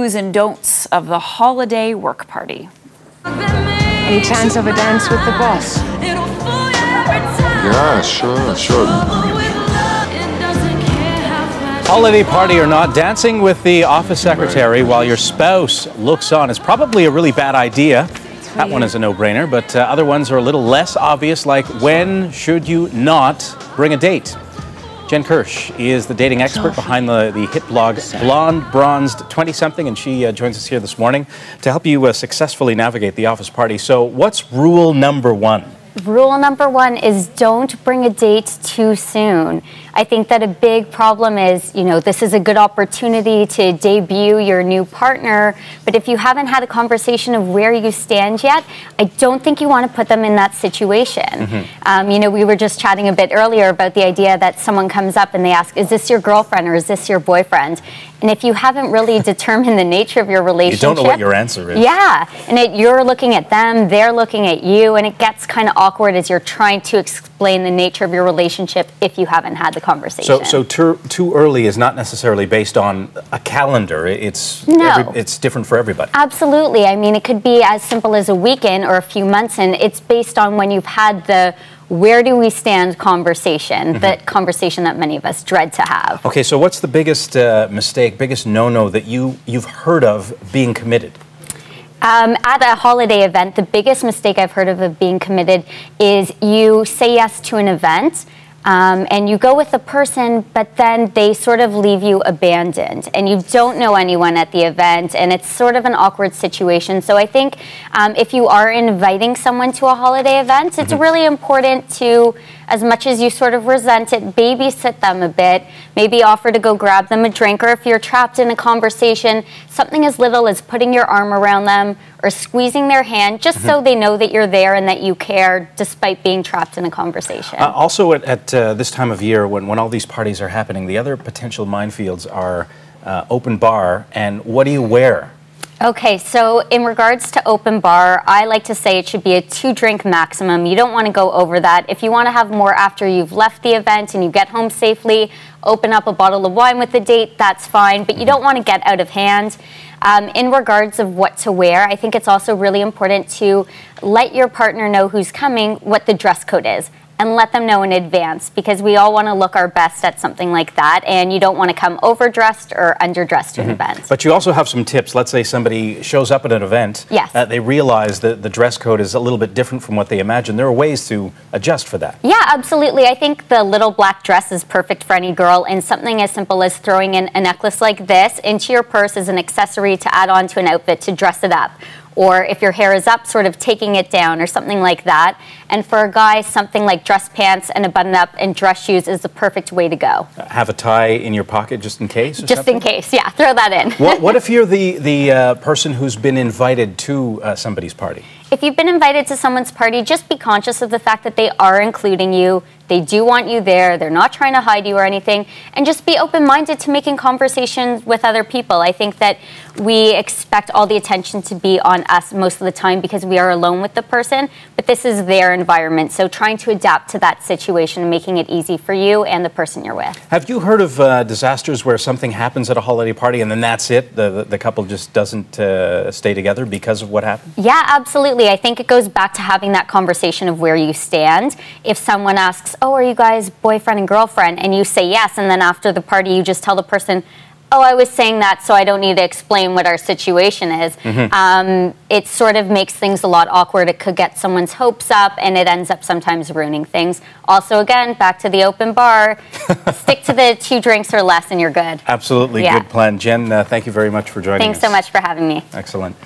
do's and don'ts of the holiday work party. Any chance of a dance with the boss? Yeah, sure. Holiday party or not, dancing with the office secretary while your spouse looks on is probably a really bad idea. That one is a no-brainer, but other ones are a little less obvious, like when should you not bring a date? Jen Kirsch is the dating expert behind the hit blog Blonde Bronzed 20-something, and she joins us here this morning to help you successfully navigate the office party. So what's rule number one? Rule number one is don't bring a date too soon. I think that a big problem is, this is a good opportunity to debut your new partner, but if you haven't had a conversation of where you stand yet, I don't think you want to put them in that situation. Mm-hmm. We were just chatting a bit earlier about the idea that someone comes up and they ask, is this your girlfriend or is this your boyfriend? And if you haven't really determined the nature of your relationship... You don't know what your answer is. Yeah, and you're looking at them, they're looking at you, and it gets kind of awkward as you're trying to explain the nature of your relationship if you haven't had the conversation. So too early is not necessarily based on a calendar. It's different for everybody. Absolutely. I mean, it could be as simple as a weekend or a few months, and it's based on when you've had the where do we stand conversation, that conversation that many of us dread to have. Okay, so what's the biggest mistake, biggest no-no that you've heard of being committed? At a holiday event, the biggest mistake I've heard of being committed is you say yes to an event and you go with the person, but then they sort of leave you abandoned and you don't know anyone at the event, and it's sort of an awkward situation. So I think if you are inviting someone to a holiday event, it's really important to, as much as you sort of resent it, babysit them a bit, maybe offer to go grab them a drink, or if you're trapped in a conversation, something as little as putting your arm around them or squeezing their hand, just so they know that you're there and that you care despite being trapped in a conversation. Also at this time of year, when all these parties are happening, the other potential minefields are open bar and what do you wear? Okay, so in regards to open bar, I like to say it should be a 2-drink maximum. You don't want to go over that. If you want to have more after you've left the event and you get home safely, open up a bottle of wine with the date, that's fine, but you don't want to get out of hand. In regards of what to wear, I think it's also really important to let your partner know who's coming, what the dress code is, and let them know in advance, because we all want to look our best at something like that, and you don't want to come overdressed or underdressed to an event. But you also have some tips. Let's say somebody shows up at an event, they realize that the dress code is a little bit different from what they imagine. There are ways to adjust for that. Yeah, absolutely. I think the little black dress is perfect for any girl, and something as simple as throwing in a necklace like this into your purse as an accessory to add on to an outfit to dress it up. Or if your hair is up, sort of taking it down or something like that. And for a guy, something like dress pants and a button-up and dress shoes is the perfect way to go. Have a tie in your pocket just in case? Just in case, yeah. Throw that in. What if you're the person who's been invited to somebody's party? If you've been invited to someone's party, just be conscious of the fact that they are including you. They do want you there. They're not trying to hide you or anything. And just be open-minded to making conversations with other people. I think that we expect all the attention to be on us most of the time because we are alone with the person, but this is their environment. So trying to adapt to that situation and making it easy for you and the person you're with. Have you heard of disasters where something happens at a holiday party and then that's it? The couple just doesn't stay together because of what happened? Yeah, absolutely. I think it goes back to having that conversation of where you stand. If someone asks, oh, are you guys boyfriend and girlfriend? And you say yes, and then after the party you just tell the person, oh, I was saying that so I don't need to explain what our situation is. It sort of makes things a lot awkward. It could get someone's hopes up, and it ends up sometimes ruining things. Also, again, back to the open bar, stick to the 2 drinks or less and you're good. Absolutely, good plan. Jen, thank you very much for joining us. Thanks so much for having me. Excellent.